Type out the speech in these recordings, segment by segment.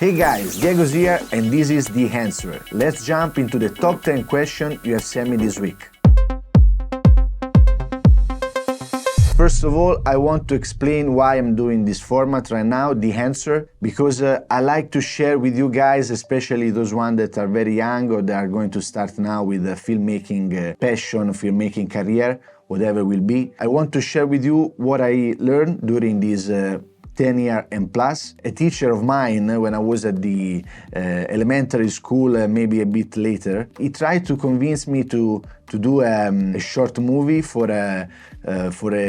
Hey guys, Diego's here and this is The Answer. Let's jump into the top 10 questions you have sent me this week. First of all, I want to explain why I'm doing this format right now, The Answer, because I like to share with you guys, especially those ones that are very young or that are going to start now with a filmmaking passion, filmmaking career, whatever it will be. I want to share with you what I learned during this 10 years and plus. A teacher of mine, when I was at the elementary school, maybe a bit later, he tried to convince me to do a short movie for a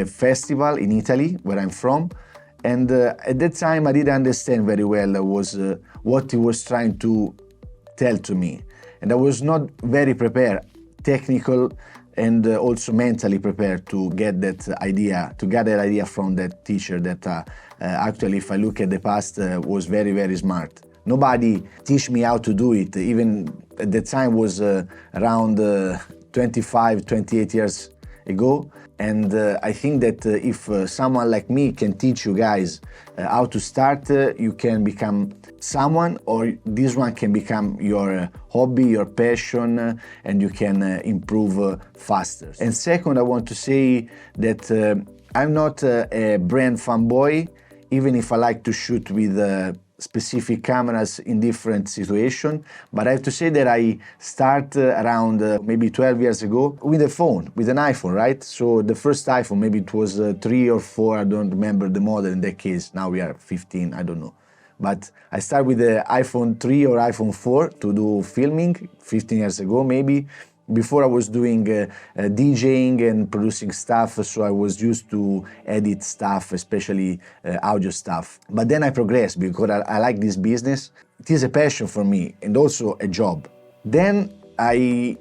festival in Italy, where I'm from. And at that time, I didn't understand very well what he was trying to tell to me. And I was not very prepared, technical and also mentally prepared to get that idea, to get that idea from that teacher that actually, if I look at the past, was very, very smart. Nobody teach me how to do it. Even at the time was around 25, 28 years ago. And I think that if someone like me can teach you guys how to start, you can become someone, or this one can become your hobby, your passion, and you can improve faster. And second, I want to say that I'm not a brand fanboy, even if I like to shoot with specific cameras in different situations. But I have to say that I start around maybe 12 years ago with a phone, with an iPhone, right? So the first iPhone, maybe it was 3 or 4, I don't remember the model in that case. Now we are 15, I don't know. But I started with the iPhone 3 or iPhone 4 to do filming 15 years ago maybe. Before I was doing DJing and producing stuff, so I was used to edit stuff, especially audio stuff. But then I progressed because I like this business. It is a passion for me and also a job. Then I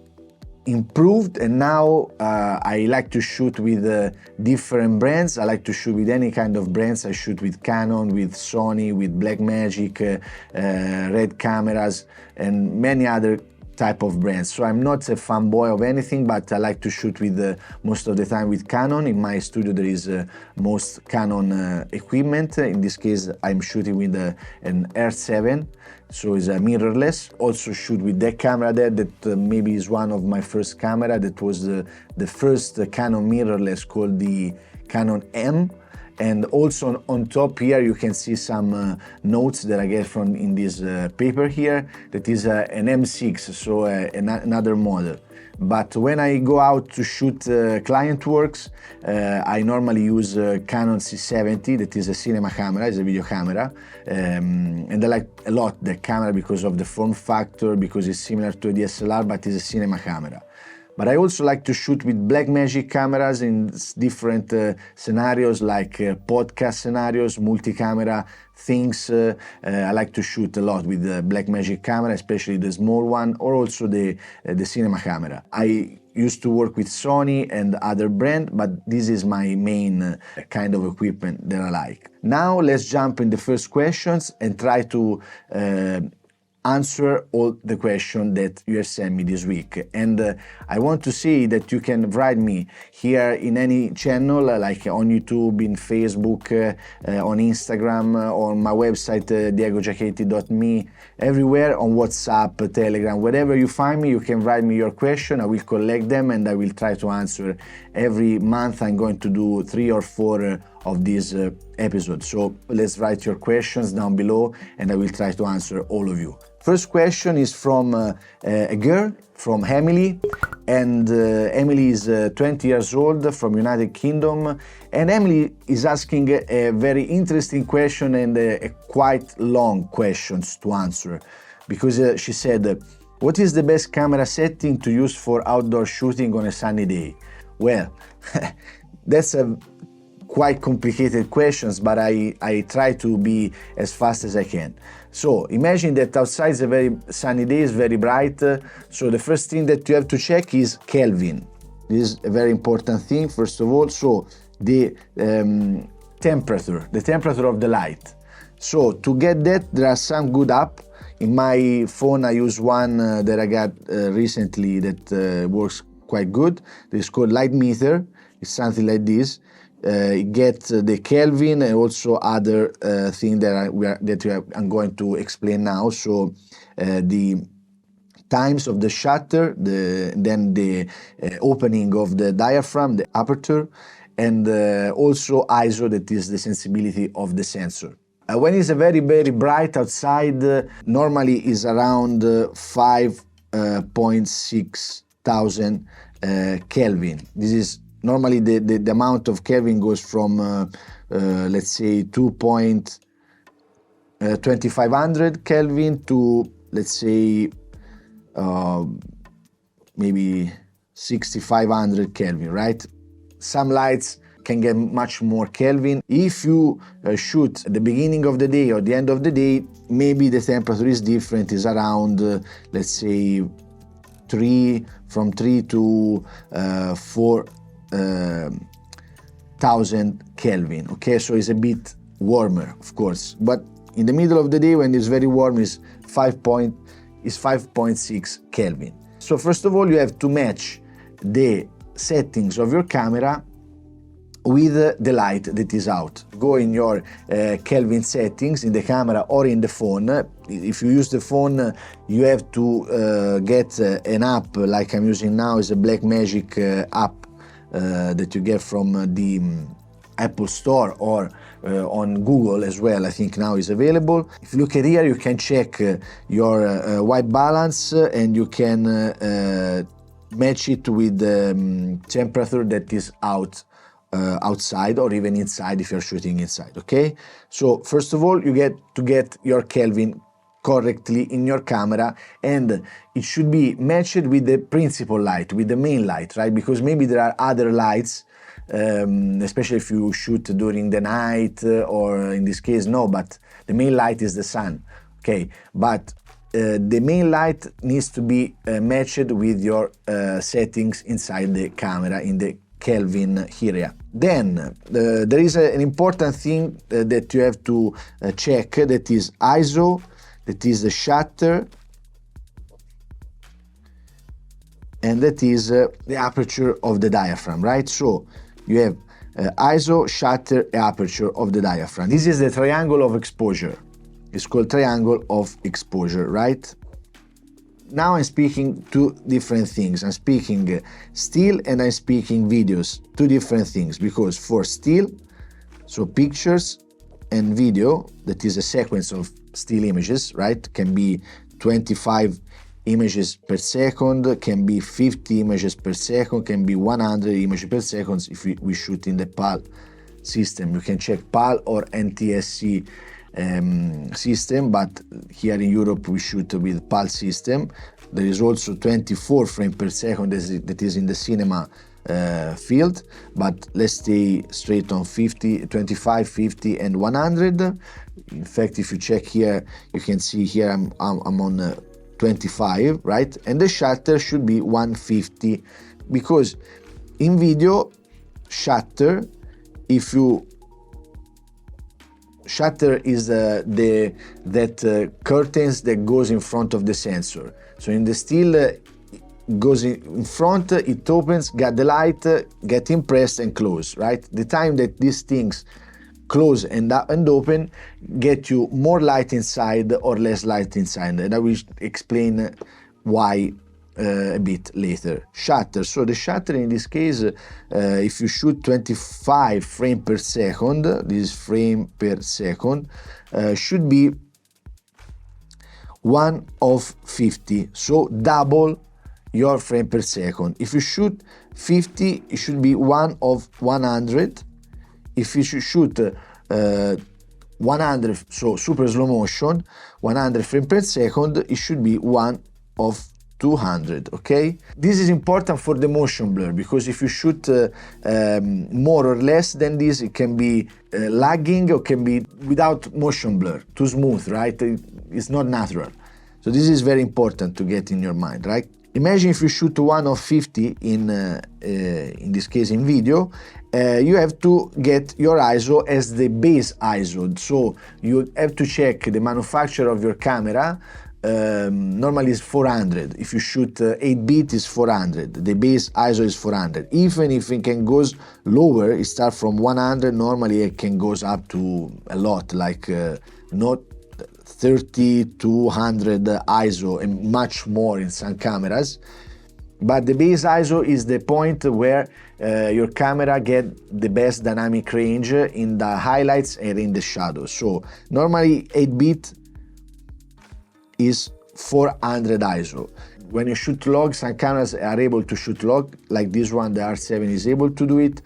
improved and now I like to shoot with different brands. I like to shoot with any kind of brands. I shoot with Canon, with Sony, with Blackmagic, Red cameras, and many other type of brands. So I'm not a fanboy of anything, but I like to shoot with most of the time with Canon. In my studio there is most Canon equipment. In this case I'm shooting with an R7, so it's a mirrorless. Also shoot with that camera there that maybe is one of my first camera. That was the first Canon mirrorless called the Canon M. And also on top here you can see some notes that I get from in this paper here. That is an M6, so another model. But when I go out to shoot client works, I normally use Canon C70, that is a cinema camera, it's a video camera. And I like a lot the camera because of the form factor, because it's similar to a DSLR, but it's a cinema camera. But I also like to shoot with Blackmagic cameras in different scenarios, like podcast scenarios, multi-camera things. I like to shoot a lot with the Blackmagic camera, especially the small one, or also the cinema camera. I used to work with Sony and other brands, but this is my main kind of equipment that I like. Now let's jump in the first questions and try to answer all the questions that you have sent me this week. And I want to say that you can write me here in any channel, like on YouTube, in Facebook, on Instagram, on my website, diegogiachetti.me, everywhere, on WhatsApp, Telegram, wherever you find me, you can write me your question. I will collect them and I will try to answer every month. I'm going to do 3 or 4 of these episodes. So let's write your questions down below and I will try to answer all of you. First question is from a girl, from Emily, and Emily is 20 years old, from United Kingdom, and Emily is asking a very interesting question and a quite long questions to answer, because she said, what is the best camera setting to use for outdoor shooting on a sunny day? Well, that's a quite complicated questions, but I try to be as fast as I can. So imagine that outside is a very sunny day, it's very bright. So the first thing that you have to check is Kelvin. This is a very important thing, first of all. So the temperature of the light. So to get that, there are some good apps. In my phone, I use one that I got recently that works quite good. It's called Light Meter. It's something like this. get the Kelvin and also other thing that I'm going to explain now. So the times of the shutter, then the opening of the diaphragm, the aperture, and also ISO, that is the sensibility of the sensor. When it's very bright outside, normally is around 5.6 thousand Kelvin. This is normally the amount of Kelvin goes from let's say 2.2500 Kelvin to, let's say, maybe 6500 Kelvin, right? Some lights can get much more Kelvin. If you shoot at the beginning of the day or the end of the day, maybe the temperature is different, is around let's say from 3 to 4,000 Kelvin. Okay, so it's a bit warmer, of course, but in the middle of the day when it's very warm is 5.6 Kelvin. So first of all, you have to match the settings of your camera with the light that is out. Go in your Kelvin settings in the camera or in the phone. If you use the phone, you have to get an app like I'm using now, is a Blackmagic app that you get from the Apple Store or on Google as well. I think now is available. If you look at here, you can check your white balance and you can match it with the temperature that is outside or even inside if you're shooting inside. Okay, so first of all, you get to get your Kelvin correctly in your camera, and it should be matched with the principal light, with the main light, right? Because maybe there are other lights, especially if you shoot during the night, or in this case no, but the main light is the sun. Okay, but the main light needs to be matched with your settings inside the camera in the Kelvin area. Then there is an important thing that you have to check, that is ISO, that is the shutter, and that is the aperture of the diaphragm, right? So you have ISO, shutter, aperture of the diaphragm. This is the triangle of exposure. It's called triangle of exposure, right? Now I'm speaking two different things. I'm speaking still and I'm speaking videos, two different things, because for still, so pictures and video, that is a sequence of still images, right? Can be 25 images per second, can be 50 images per second, can be 100 images per second if we shoot in the PAL system. You can check PAL or NTSC system, but here in Europe we shoot with PAL system. There is also 24 frames per second that is in the cinema field, but let's stay straight on 50, 25, 50 and 100. In fact, if you check here, you can see here I'm on 25, right? And the shutter should be 150, because in video shutter, if you shutter is curtains that goes in front of the sensor. So in the still goes in front, it opens, got the light, get impressed and close, right? The time that these things close and open get you more light inside or less light inside, and I will explain why a bit later. Shutter, so the shutter in this case, if you shoot 25 frames per second, this frame per second should be 1 of 50, so double your frame per second. If you shoot 50, it should be 1 of 100. If you shoot 100, so super slow motion, 100 frames per second, it should be 1 of 200. Okay, this is important for the motion blur, because if you shoot more or less than this, it can be lagging or can be without motion blur, too smooth, right? It's not natural. So this is very important to get in your mind, right? Imagine if you shoot 1 of 50 in this case in video, you have to get your ISO as the base ISO. So you have to check the manufacturer of your camera normally is 400. If you shoot 8-bit is 400. The base ISO is 400. Even if it can goes lower, it starts from 100. Normally it can goes up to a lot, like not 30 to 100 ISO and much more in some cameras. But the base ISO is the point where your camera get the best dynamic range in the highlights and in the shadows. So normally 8-bit is 400 ISO. When you shoot log, some cameras are able to shoot log, like this one, the R7 is able to do it.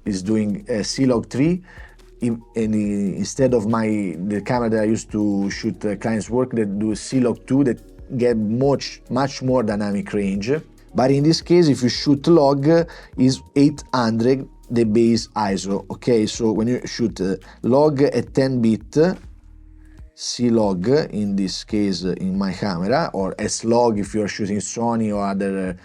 It's doing C-Log 3. And instead of the camera that I used to shoot clients' work, that do C-Log 2, that get much more dynamic range. But in this case, if you shoot log, is 800 the base ISO. Okay, so when you shoot log at 10-bit, C-Log in this case in my camera, or S-Log if you're shooting Sony or other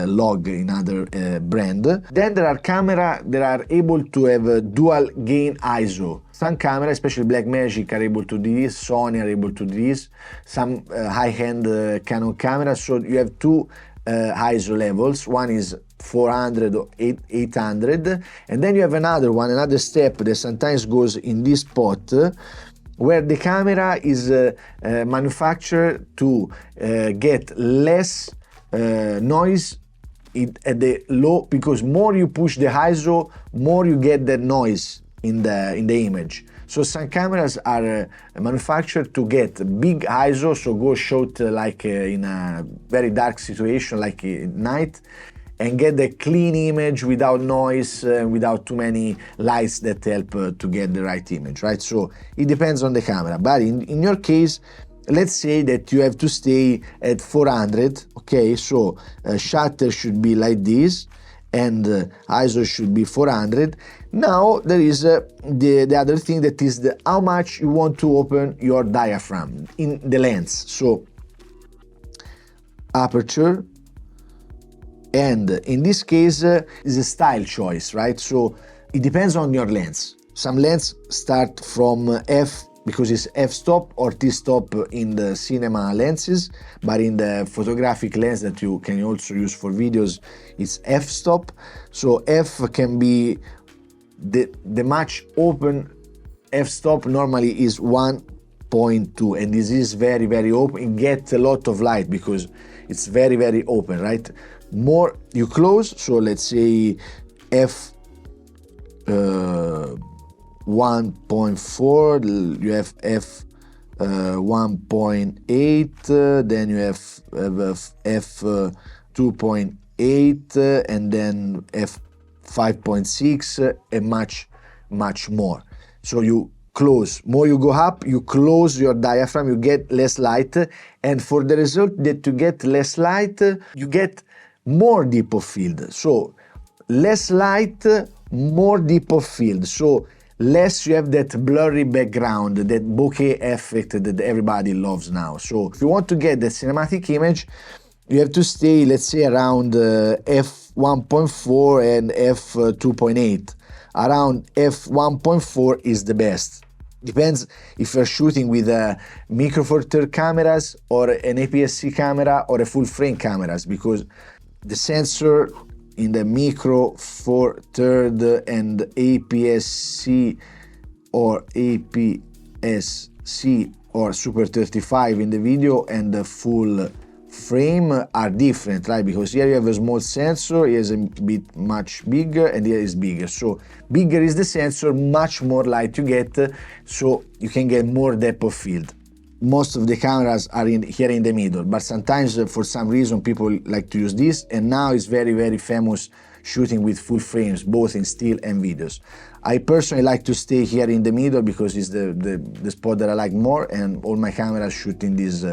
log in other brand. Then there are cameras that are able to have a dual gain ISO. Some cameras, especially Blackmagic, are able to do this, Sony are able to do this, some high-end Canon cameras, so you have two ISO levels. One is 400 or 800, and then you have another step that sometimes goes in this spot, where the camera is manufactured to get less noise at the low, because more you push the ISO, more you get the noise in the image. So some cameras are manufactured to get big ISO, so go shoot like in a very dark situation, like at night, and get the clean image without noise, without too many lights that help to get the right image, right? So it depends on the camera. But in your case, let's say that you have to stay at 400, okay? So shutter should be like this, and ISO should be 400. Now there is the other thing, that is how much you want to open your diaphragm in the lens. So aperture, and in this case is a style choice, right? So it depends on your lens. Some lenses start from f, because it's f-stop or t-stop in the cinema lenses, but in the photographic lens that you can also use for videos, it's f-stop. So f can be the much open f-stop normally is 1.2, and this is very open. It gets a lot of light because it's very open, right? More you close, so let's say f 1.4, you have f 1.8, then you have f 2.8, and then f 5.6, and much more. So you close, more you go up, you close your diaphragm, you get less light, and for the result that you get less light, you get more depth of field. So less light, more depth of field. So less you have that blurry background, that bokeh effect that everybody loves now. So if you want to get the cinematic image, you have to stay, let's say, around f1.4 and f2.8. Around f1.4 is the best. Depends if you're shooting with micro four thirds cameras or an APS-C camera or a full frame cameras, because the sensor in the micro four thirds and APS-C or APS-C or Super 35 in the video and the full frame are different, right? Because here you have a small sensor, here is a bit much bigger, and here is bigger. So bigger is the sensor, much more light you get, so you can get more depth of field. Most of the cameras are here in the middle, but sometimes for some reason people like to use this, and now it's very famous shooting with full frames, both in still and videos. I personally like to stay here in the middle because it's the spot that I like more, and all my cameras shoot in this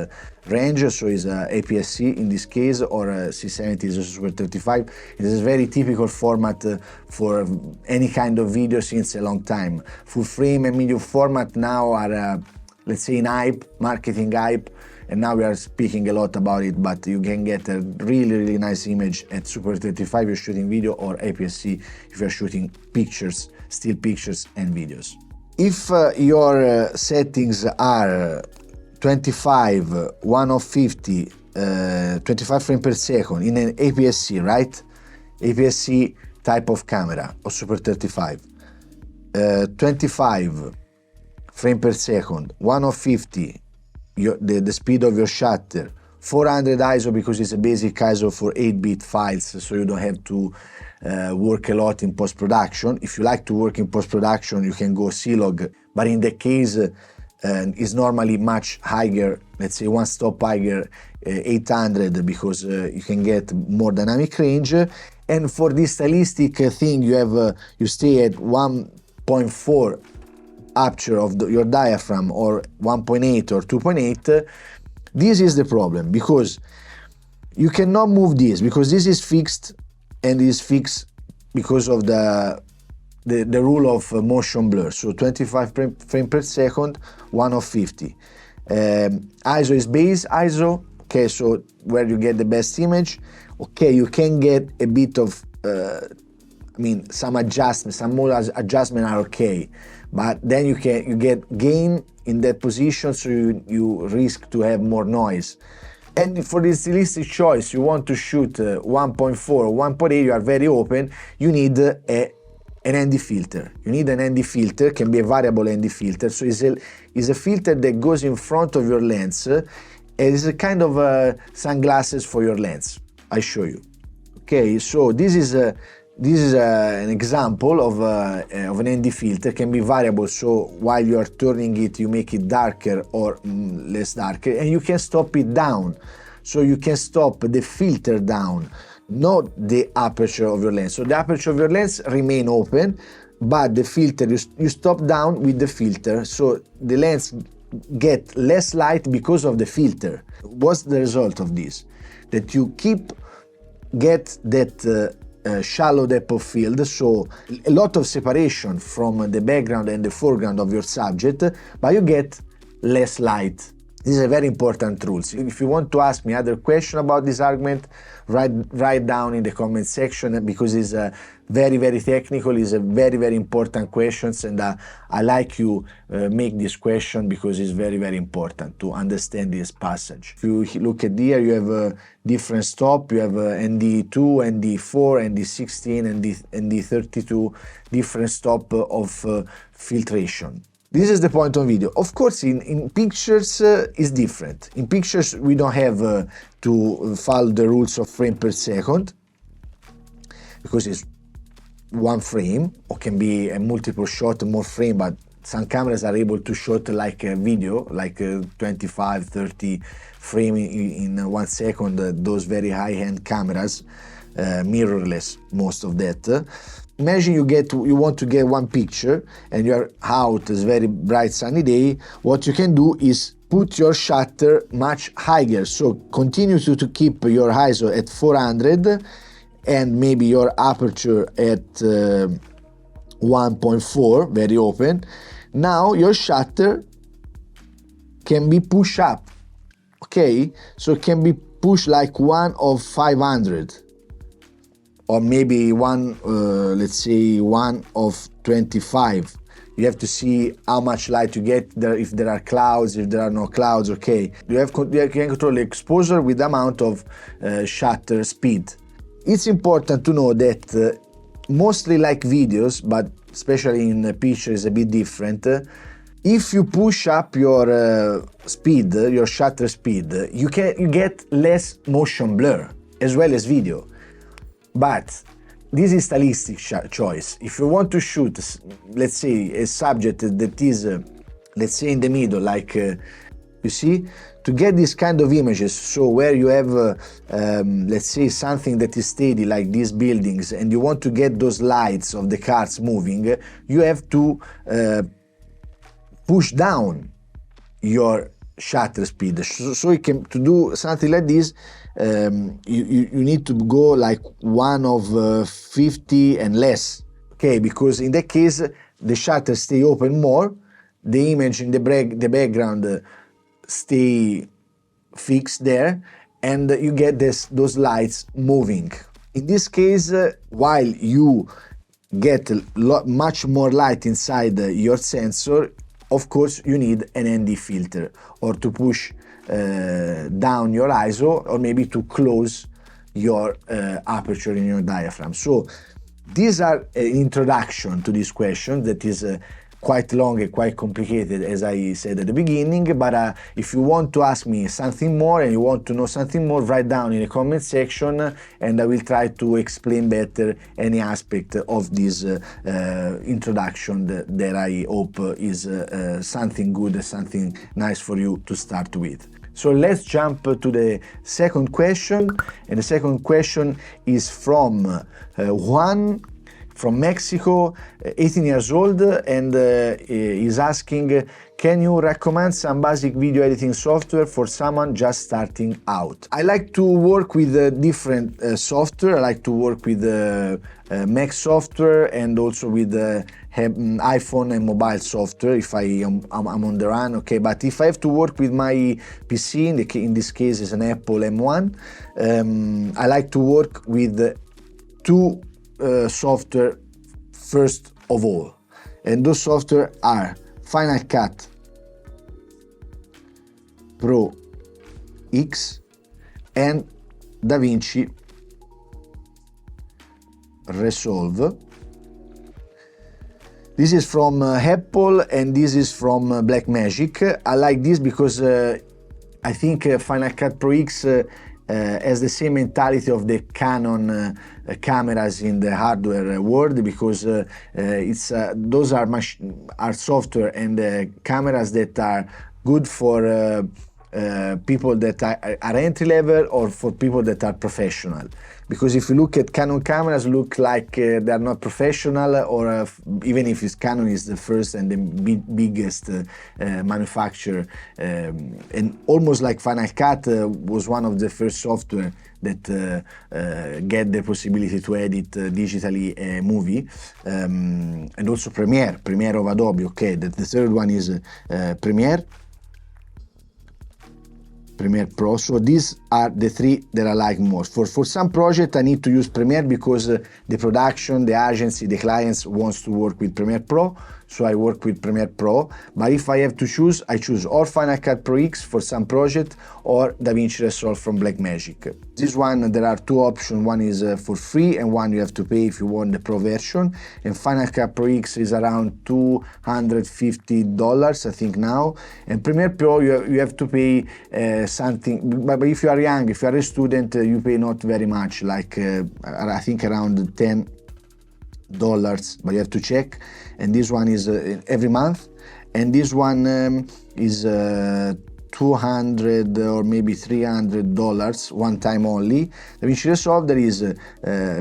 range, so it's APS-C in this case, or C70 is a Super 35. It is a very typical format for any kind of video since a long time. Full frame and medium format now are let's say in hype, marketing hype, and now we are speaking a lot about it, but you can get a really nice image at Super 35 if you're shooting video, or APS-C if you're shooting pictures, still pictures and videos. If your settings are 25, 1 of 50, 25 frames per second in an APS-C, right? APS-C type of camera, or Super 35. 25 frames per second, 1 of 50, the speed of your shutter, 400 ISO because it's a basic ISO for 8-bit files, so you don't have to work a lot in post-production. If you like to work in post-production, you can go C-Log, but in the case is normally much higher, let's say one stop higher, 800, because you can get more dynamic range. And for this stylistic thing, you stay at 1.4 aperture of your diaphragm, or 1.8 or 2.8. This is the problem, because you cannot move this, because this is fixed, and is fixed because of the rule of motion blur. So 25 frames per second, 1 of 50. ISO is base ISO, okay, so where you get the best image. Okay, you can get a bit of, some adjustments, some more adjustments are okay, but then you get gain in that position, so you risk to have more noise. And for this stylistic choice, you want to shoot 1.4 or 1.8, you are very open, you need an ND filter. You need an ND filter, can be a variable ND filter, so it's a filter that goes in front of your lens, and it's a kind of sunglasses for your lens. I show you. Okay, so this is an example of an ND filter. Can be variable, so while you are turning it, you make it darker or less darker, and you can stop it down. So you can stop the filter down, not the aperture of your lens. So the aperture of your lens remain open, but the filter, you stop down with the filter, so the lens get less light because of the filter. What's the result of this? That you get that shallow depth of field, so a lot of separation from the background and the foreground of your subject, but you get less light. This is a very important rule. So if you want to ask me other question about this argument, write down in the comment section, because it's very, very technical. It's a very, very important questions, and I like you make this question because it's very, very important to understand this passage. If you look at here, you have a different stop. You have ND2, ND4, ND16, ND32, different stop of filtration. This is the point on video. Of course, in pictures is different. In pictures, we don't have to follow the rules of frame per second, because it's one frame, or can be a multiple shot, more frame, but some cameras are able to shoot like a video, like 25, 30 frame in 1 second, those very high-end cameras, mirrorless, most of that. Imagine you want to get one picture and you're out, it's very bright sunny day. What you can do is put your shutter much higher, so continue to keep your ISO at 400 and maybe your aperture at 1.4, very open. Now your shutter can be pushed up, okay? So it can be pushed like 1 of 500. Or maybe one, let's say 1 of 25. You have to see how much light you get there, if there are clouds, if there are no clouds, okay. You can control the exposure with the amount of shutter speed. It's important to know that mostly like videos, but especially in pictures a bit different, if you push up your speed, your shutter speed, you get less motion blur, as well as video. But this is stylistic choice. If you want to shoot, let's say, a subject that is, let's say, in the middle, like, you see, to get this kind of images, so where you have, let's say, something that is steady, like these buildings, and you want to get those lights of the cars moving, you have to push down your shutter speed. So you can, to do something like this, you need to go like 1 of 50 and less, okay? Because in that case, the shutter stay open more, the image in the background stay fixed there, and you get those lights moving. In this case, while you get much more light inside your sensor, of course you need an ND filter, or to push down your ISO, or maybe to close your aperture in your diaphragm. So these are an introduction to this question that is quite long and quite complicated, as I said at the beginning, but if you want to ask me something more and you want to know something more, write down in the comment section and I will try to explain better any aspect of this introduction that I hope is something good, something nice for you to start with. So let's jump to the second question, and the second question is from Juan from Mexico, 18 years old, and is asking, can you recommend some basic video editing software for someone just starting out? I like to work with different software. I like to work with Mac software and also with iPhone and mobile software if I'm on the run, okay? But if I have to work with my PC, in this case is an Apple M1, I like to work with two software first of all, and those software are Final Cut Pro X and DaVinci Resolve. This is from Apple and this is from Blackmagic. I like this because I think Final Cut Pro X has the same mentality of the Canon cameras in the hardware world, because those are software and cameras that are good for people that are entry level or for people that are professional. Because if you look at Canon cameras, look like they're not professional, or even if Canon is the first and the biggest manufacturer, and almost like Final Cut was one of the first software that get the possibility to edit digitally a movie, and also Premiere of Adobe. Okay, the third one is Premiere Pro. So these are the three that I like most. For some project I need to use Premiere because the production, the agency, the clients wants to work with Premiere Pro, so I work with Premiere Pro. But if I have to choose, I choose or Final Cut Pro X for some project or DaVinci Resolve from Blackmagic. This one, there are two options. One is for free and one you have to pay if you want the Pro version. And Final Cut Pro X is around $250 I think now. And Premiere Pro you have to pay something, but if you are young, if you are a student, you pay not very much, like I think around $10, but you have to check. And this one is every month, and this one is $200 or maybe $300 one time only. DaVinci Resolve, there is a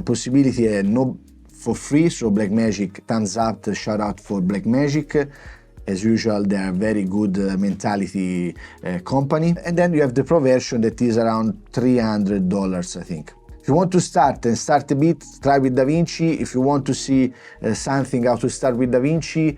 possibility no for free, so Blackmagic, thumbs up, shout out for Blackmagic. As usual, they are very good mentality company. And then you have the Pro version that is around $300 I think. If you want to start a bit, try with DaVinci. If you want to see something how to start with DaVinci,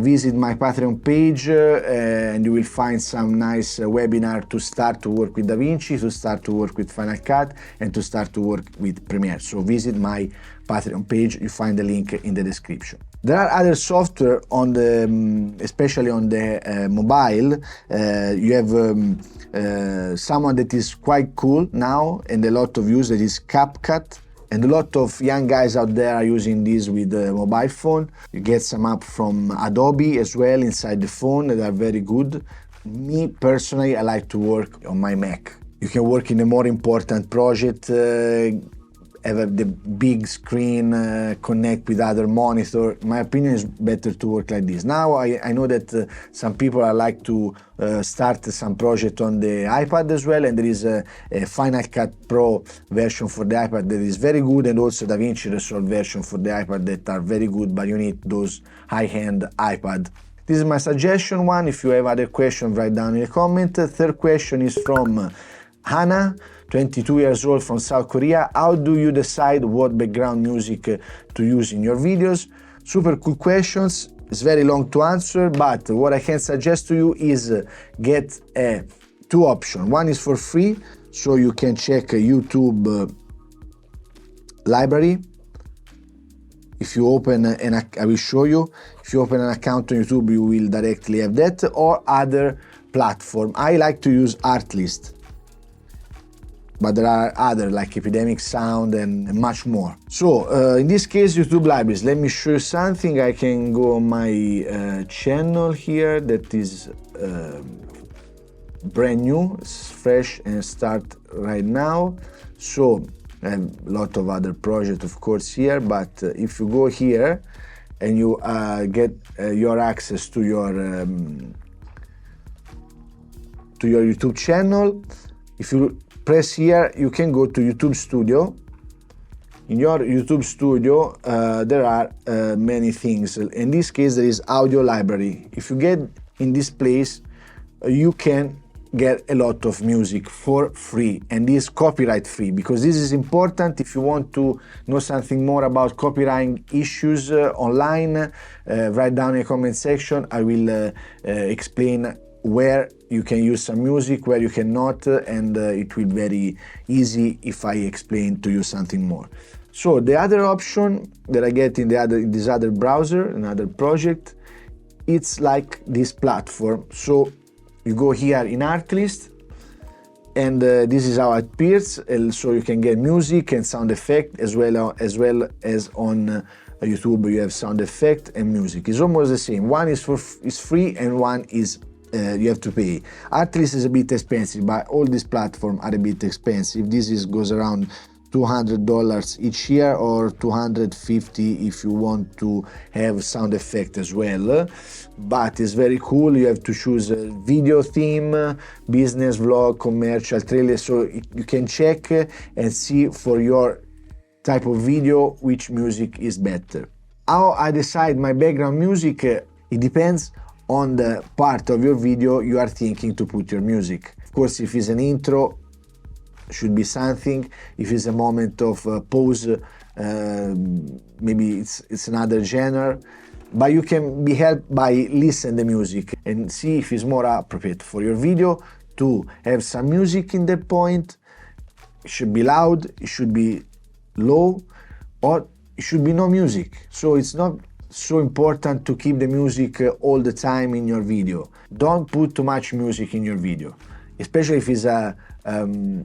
visit my Patreon page and you will find some nice webinar to start to work with DaVinci, to start to work with Final Cut, and to start to work with Premiere. So visit my Patreon page, you find the link in the description. There are other software on the, especially on the mobile. You have someone that is quite cool now and a lot of use, that is CapCut, and a lot of young guys out there are using this with the mobile phone. You get some app from Adobe as well inside the phone that are very good. Me personally, I like to work on my Mac. You can work in a more important project, have the big screen, connect with other monitor. My opinion is better to work like this. Now I know that some people are like to start some project on the iPad as well, and there is a Final Cut Pro version for the iPad that is very good, and also DaVinci Resolve version for the iPad that are very good, but you need those high-end iPad. This is my suggestion one. If you have other questions, write down in the comment. Third question is from Hannah, 22 years old, from South Korea. How do you decide what background music to use in your videos? Super cool questions. It's very long to answer, but what I can suggest to you is get two options. One is for free, so you can check YouTube library. If you open I will show you, if you open an account on YouTube, you will directly have that, or other platform. I like to use Artlist, but there are other like Epidemic Sound and much more. So in this case, YouTube libraries. Let me show you something. I can go on my channel here that is brand new, it's fresh, and start right now. So I have a lot of other projects, of course, here, but if you go here and you get your access to your YouTube channel, if you press here, you can go to YouTube Studio. In your YouTube Studio, there are many things. In this case, there is audio library. If you get in this place, you can get a lot of music for free, and this is copyright free, because this is important. If you want to know something more about copyright issues online, write down in the comment section. I will explain where you can use some music, where you cannot, and it will be very easy if I explain to you something more. So the other option that I get in this other browser, another project, it's like this platform. So you go here in Artlist, and this is how it appears. And so you can get music and sound effect as well as on YouTube. You have sound effect and music. It's almost the same. One is free and one is you have to pay. Artlist is a bit expensive, but all these platforms are a bit expensive. This goes around $200 each year, or $250 if you want to have sound effect as well. But it's very cool. You have to choose a video theme, business, vlog, commercial, trailer, so you can check and see for your type of video which music is better. How I decide my background music, it depends on the part of your video you are thinking to put your music. Of course, if it's an intro, should be something. If it's a moment of pause, maybe it's another genre. But you can be helped by listening to the music and see if it's more appropriate for your video to have some music in that point. It should be loud, it should be low, or it should be no music. So it's not so important to keep the music all the time in your video. Don't put too much music in your video, especially if it's a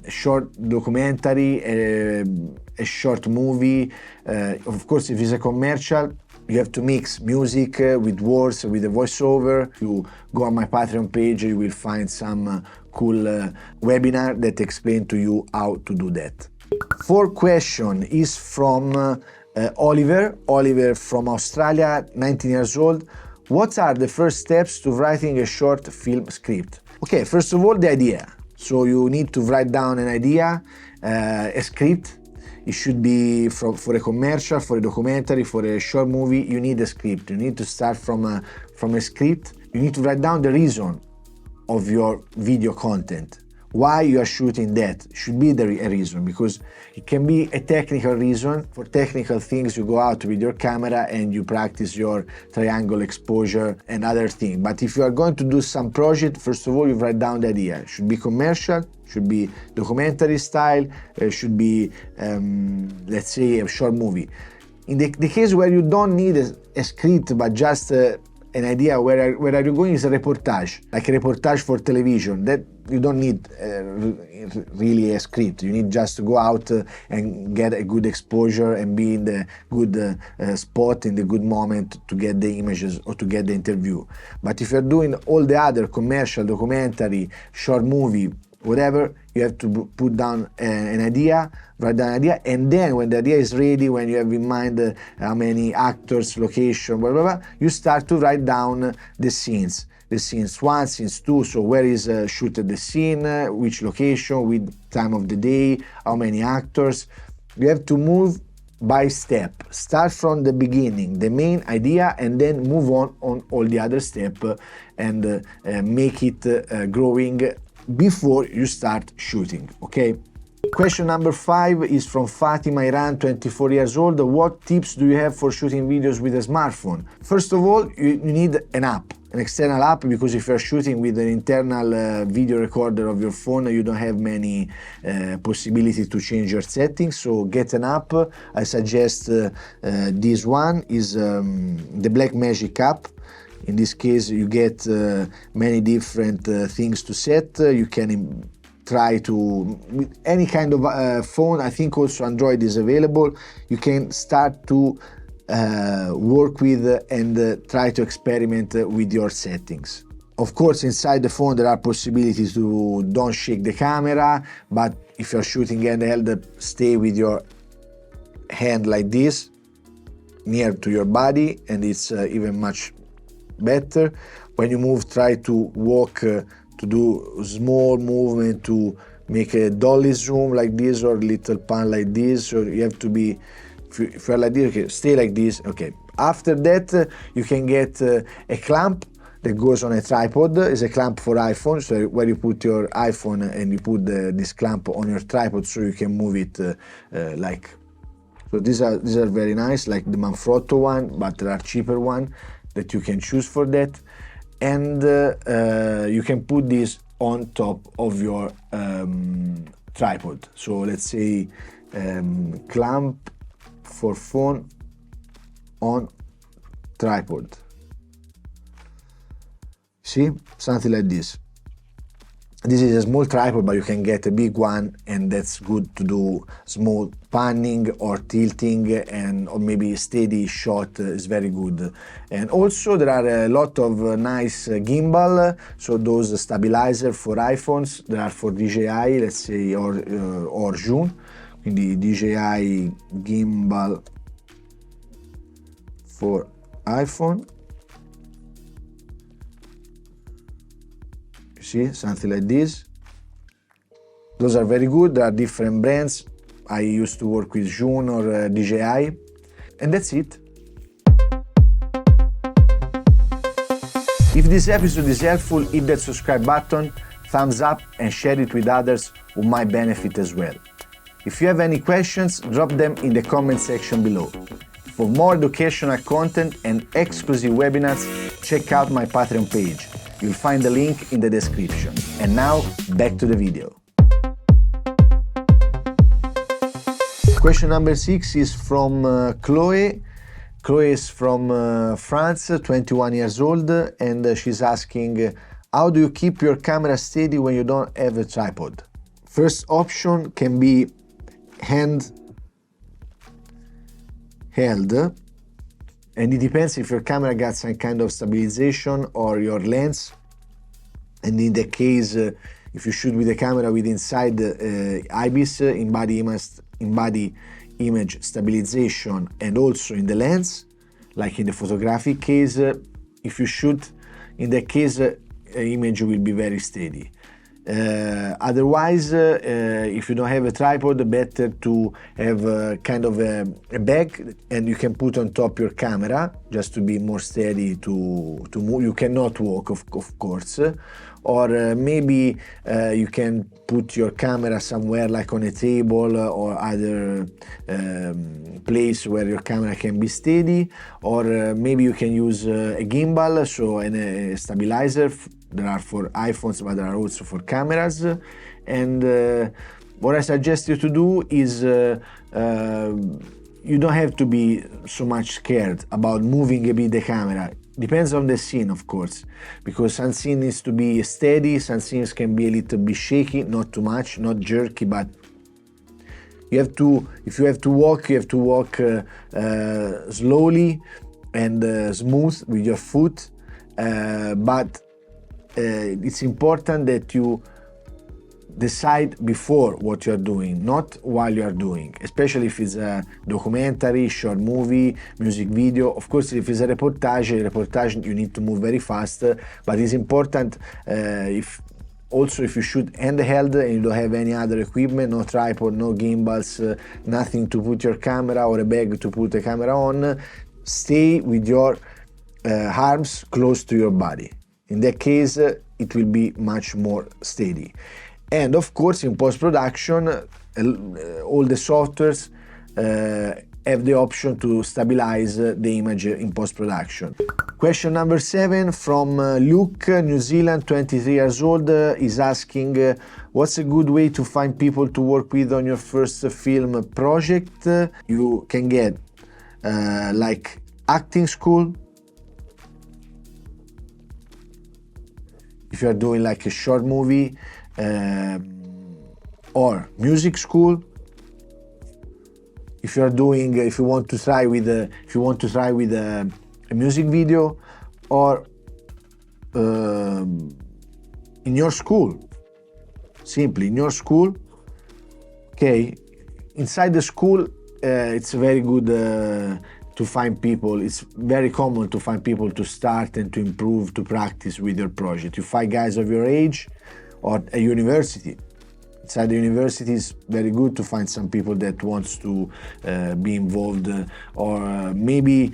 short documentary, a short movie. Of course, if it's a commercial, you have to mix music with words, with a voiceover. If you go on my Patreon page, you will find some cool webinar that explain to you how to do that. Fourth question is from Oliver from Australia, 19 years old. What are the first steps to writing a short film script? Okay, first of all, the idea. So you need to write down an idea, a script. It should be for a commercial, for a documentary, for a short movie. You need a script. You need to start from a script. You need to write down the reason of your video content. Why you are shooting that should be a reason, because it can be a technical reason. For technical things, you go out with your camera and you practice your triangle exposure and other things. But if you are going to do some project, first of all, you write down the idea. It should be commercial, should be documentary style, should be, let's say, a short movie. In the case where you don't need a script, but just an idea where are you going, is a reportage, like a reportage for television. That you don't need really a script. You need just to go out and get a good exposure and be in the good spot, in the good moment to get the images or to get the interview. But if you're doing all the other commercial, documentary, short movie, whatever, you have to put down an idea, write down an idea, and then when the idea is ready, when you have in mind how many actors, location, blah, blah, blah, you start to write down the scenes. The scenes 1, scenes 2, so where is shooted the scene, which location, with time of the day, how many actors. You have to move by step. Start from the beginning, the main idea, and then move on all the other steps and make it growing before you start shooting, okay? Question number 5 is from Fatima Iran, 24 years old. What tips do you have for shooting videos with a smartphone? First of all, you need an app. an external app, because if you're shooting with an internal video recorder of your phone, you don't have many possibilities to change your settings. So get an app. I suggest this one is the Blackmagic app. In this case, you get many different things to set. You can try to, with any kind of phone, I think also Android is available, you can start to work with and try to experiment with your settings. Of course, inside the phone there are possibilities to don't shake the camera, but if you're shooting handheld, stay with your hand like this, near to your body, and it's even much better. When you move, try to walk, to do small movement to make a dolly zoom like this, or little pan like this. So you have to be, if you're like this, okay, stay like this. Okay. After that, you can get a clamp that goes on a tripod. It's a clamp for iPhone, so where you put your iPhone and you put this clamp on your tripod, so you can move it like. So these are very nice, like the Manfrotto one, but there are cheaper one that you can choose for that. And you can put this on top of your tripod. So let's say clamp for phone on tripod. See, something like this. This is a small tripod, but you can get a big one, and that's good to do small panning or tilting, and or maybe steady shot is very good. And also there are a lot of nice gimbal, so those stabilizer for iPhones, there are for DJI, let's say, or Zoom, quindi DJI gimbal for iPhone. See, something like this. Those are very good. There are different brands. I used to work with Zoom or DJI, and that's it. If this episode is helpful, hit that subscribe button, thumbs up, and share it with others who might benefit as well. If you have any questions, drop them in the comment section below. For more educational content and exclusive webinars, check out my Patreon page. You'll find the link in the description. And now, back to the video. Question number 6 is from Chloe. Chloe is from France, 21 years old, and she's asking, how do you keep your camera steady when you don't have a tripod? First option can be hand held, and it depends if your camera got some kind of stabilization or your lens. And in that case, if you shoot with the camera with inside IBIS, in-body image stabilization, and also in the lens, like in the photographic case, if you shoot in that case, image will be very steady. Otherwise, if you don't have a tripod, better to have kind of a bag, and you can put on top your camera just to be more steady to move. You cannot walk, of course, or maybe you can put your camera somewhere like on a table or other place where your camera can be steady, or maybe you can use a gimbal, so a stabilizer. There are for iPhones, but there are also for cameras. And what I suggest you to do is you don't have to be so much scared about moving a bit the camera. Depends on the scene, of course, because some scene needs to be steady, some scenes can be a little bit shaky, not too much, not jerky, but you have to, if you have to walk, you have to walk slowly and smooth with your foot, but it's important that you decide before what you're doing, not while you're doing, especially if it's a documentary, short movie, music video. Of course, if it's a reportage, you need to move very fast, but it's important if you shoot handheld and you don't have any other equipment, no tripod, no gimbals, nothing to put your camera or a bag to put the camera on, stay with your arms close to your body. In that case, it will be much more steady. And of course, in post-production, all the softwares have the option to stabilize the image in post-production. Question number 7 from Luke, New Zealand, 23 years old, is asking what's a good way to find people to work with on your first film project? You can get like acting school, if you're doing like a short movie, or music school. If you want to try with a music video, or in your school, simply in your school. Okay, inside the school, it's very good to find people. It's very common to find people to start and to improve, to practice with your project. You find guys of your age, or a university. Inside the university, it's very good to find some people that wants to be involved, or maybe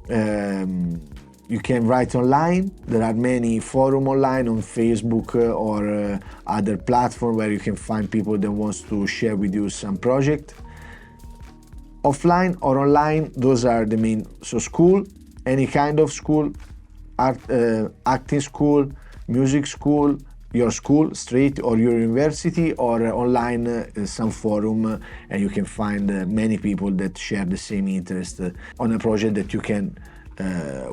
you can write online. There are many forums online on Facebook or other platforms where you can find people that wants to share with you some project. Offline or online, those are the main. So school, any kind of school, art, acting school, music school, your school straight, or your university, or online some forum, and you can find many people that share the same interest on a project that you can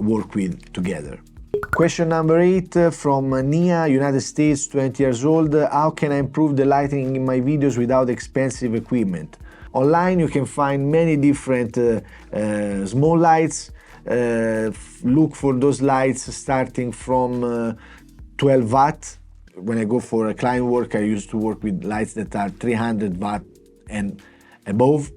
work with together. Question number 8 from Nia, United States, 20 years old. How can I improve the lighting in my videos without expensive equipment? Online you can find many different small lights. Look for those lights starting from 12 watt. When I go for a client work, I used to work with lights that are 300 watt and above,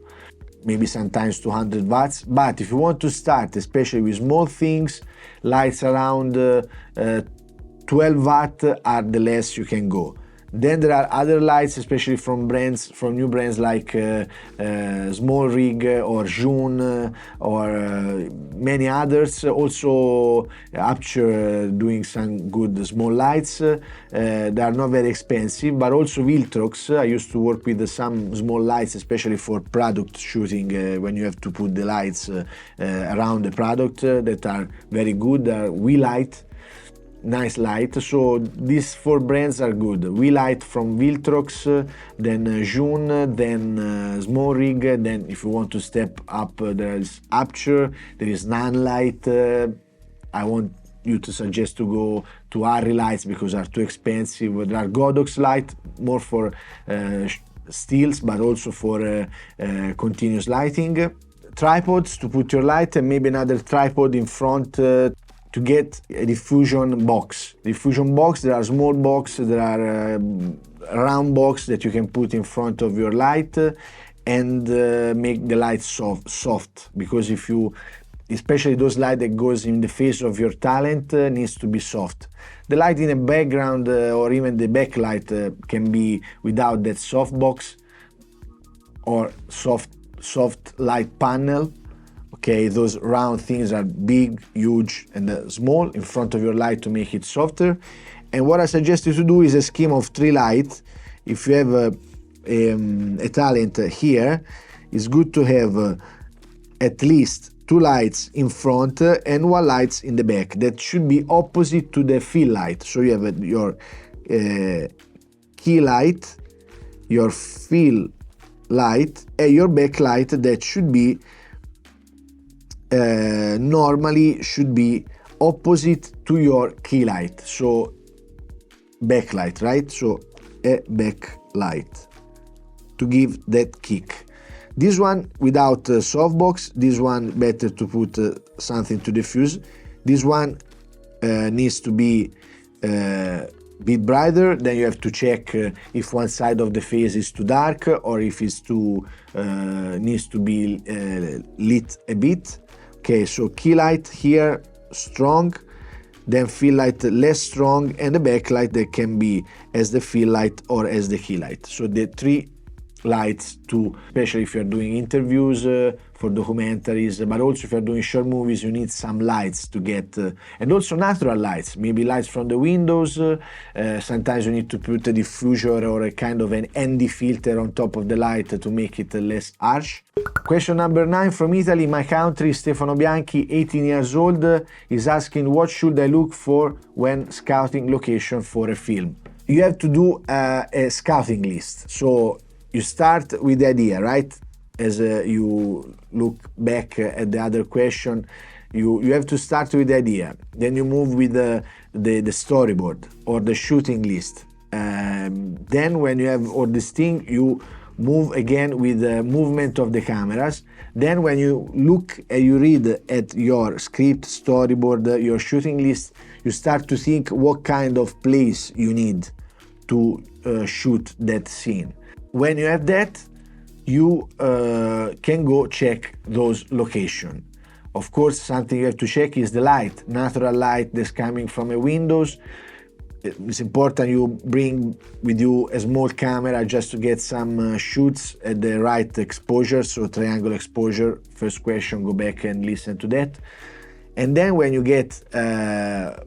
maybe sometimes 200 watts. But if you want to start, especially with small things, lights around 12 watt are the less you can go. Then there are other lights, especially from new brands like Small Rig or June or many others. Also Aperture doing some good small lights. They are not very expensive, but also Viltrox. I used to work with some small lights, especially for product shooting, when you have to put the lights around the product, that are very good. We Light. Nice light. So these 4 brands are good. We Light from Viltrox, then June, then Small Rig, then if you want to step up, there is Aperture, there is Nanlite. I want you to suggest to go to Arri lights because they are too expensive. There are Godox light, more for stills, but also for continuous lighting. Tripods to put your light, and maybe another tripod in front to get a diffusion box. Diffusion box, there are small boxes, there are round box that you can put in front of your light and make the light soft. Because if you, especially those light that goes in the face of your talent, needs to be soft. The light in the background or even the backlight can be without that soft box or soft light panel. Okay, those round things are big, huge, and small in front of your light to make it softer. And what I suggest you to do is a scheme of 3 lights. If you have a talent here, it's good to have at least 2 lights in front and 1 light in the back. That should be opposite to the fill light. So you have your key light, your fill light, and your backlight that should be normally should be opposite to your key light, so backlight, right? So a backlight to give that kick. This one without softbox, this one better to put something to diffuse. This one needs to be bit brighter. Then you have to check if one side of the face is too dark or if it's too needs to be lit a bit. Okay, so key light here strong, then fill light less strong, and the backlight that can be as the fill light or as the key light. So the 3 lights to, especially if you're doing interviews for documentaries, but also if you're doing short movies, you need some lights to get, and also natural lights, maybe lights from the windows. Sometimes you need to put a diffuser or a kind of an ND filter on top of the light to make it less harsh. Question number 9 from Italy, my country, Stefano Bianchi, 18 years old, is asking what should I look for when scouting location for a film. You have to do a scouting list. So you start with the idea, right? As you look back at the other question, you have to start with the idea. Then you move with the storyboard or the shooting list. Then when you have all this thing, you move again with the movement of the cameras. Then when you look and you read at your script, storyboard, your shooting list, you start to think what kind of place you need to shoot that scene. When you have that, you can go check those locations. Of course, something you have to check is the light, natural light that's coming from a windows. It's important you bring with you a small camera just to get some shoots at the right exposure, so triangle exposure. First question, go back and listen to that. And then when you get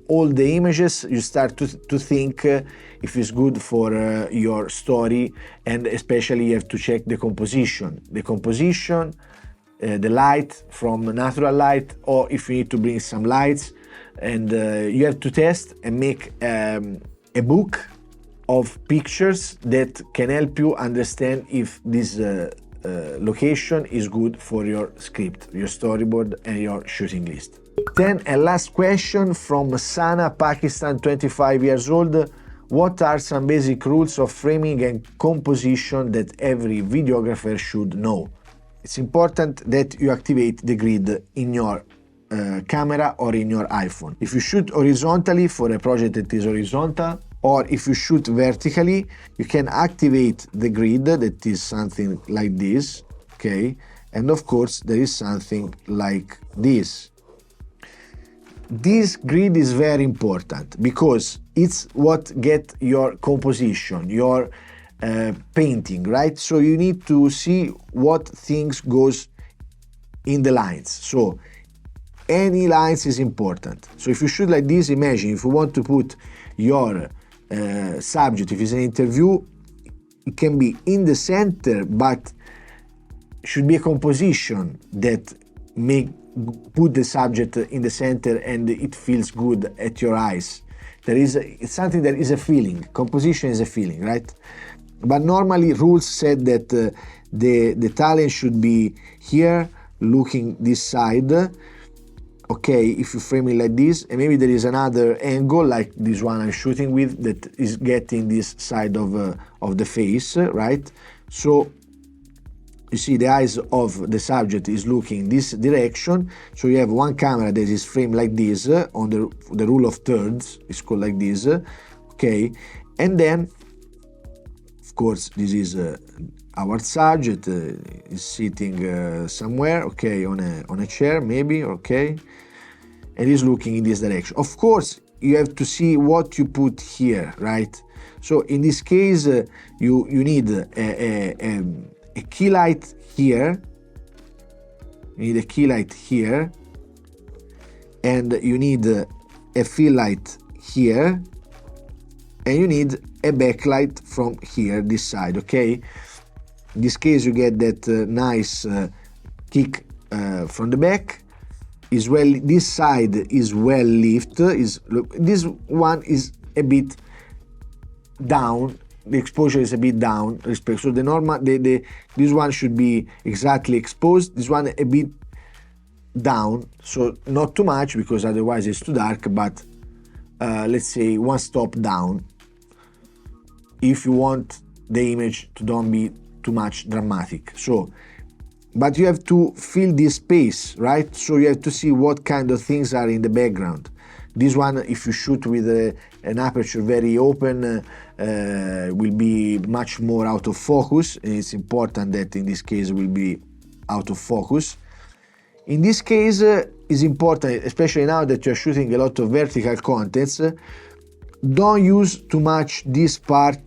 all the images, you start to think if it's good for your story, and especially you have to check the composition. The light from natural light, or if you need to bring some lights, and you have to test and make a book of pictures that can help you understand if this location is good for your script, your storyboard, and your shooting list. 10 and last question from Sana, Pakistan, 25 years old. What are some basic rules of framing and composition that every videographer should know? It's important that you activate the grid in your camera or in your iPhone. If you shoot horizontally for a project that is horizontal, or if you shoot vertically, you can activate the grid, that is something like this, okay? And of course, there is something like this. This grid is very important because it's what get your composition, your painting, right? So you need to see what things goes in the lines. So any lines is important. So if you shoot like this, imagine if you want to put your subject, if it's an interview, it can be in the center, but should be a composition that put the subject in the center and it feels good at your eyes. It's something that is a feeling. Composition is a feeling, right? But normally rules said that the talent should be here, looking this side. Okay, if you frame it like this, and maybe there is another angle like this one I'm shooting with that is getting this side of the face, right? So you see the eyes of the subject is looking this direction. So you have one camera that is framed like this on the rule of thirds. It's called like this, okay? And then, of course, this is our subject is sitting somewhere, okay, on a chair maybe, okay, and is looking in this direction. Of course, you have to see what you put here, right? So in this case, you need a key light here. You need a key light here, and you need a fill light here, and you need a backlight from here, this side, okay? In this case, you get that nice kick from the back. This side is well lifted. This one is a bit down. The exposure is a bit down. So the normal, this one should be exactly exposed. This one a bit down, so not too much because otherwise it's too dark. But let's say one stop down. If you want the image to don't be too much dramatic. So, but you have to fill this space, right? So you have to see what kind of things are in the background. This one, if you shoot with an aperture very open, will be much more out of focus. And it's important that in this case will be out of focus. In this case, it's important, especially now that you're shooting a lot of vertical contents, don't use too much this part,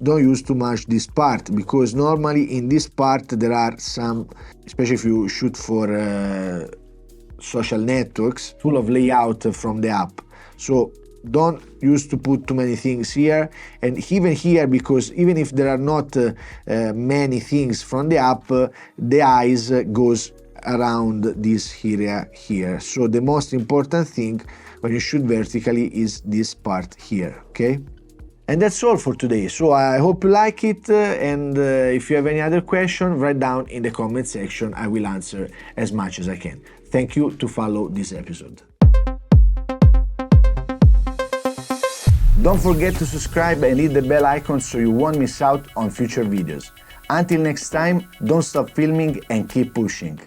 because normally in this part there are some, especially if you shoot for social networks, full of layout from the app. So don't use to put too many things here, and even here, because even if there are not many things from the app, the eyes goes around this area here. So the most important thing when you shoot vertically is this part here, okay? And that's all for today. So I hope you like it, and if you have any other question, write down in the comment section. I will answer as much as I can. Thank you to follow this episode. Don't forget to subscribe and hit the bell icon so you won't miss out on future videos. Until next time, don't stop filming and keep pushing.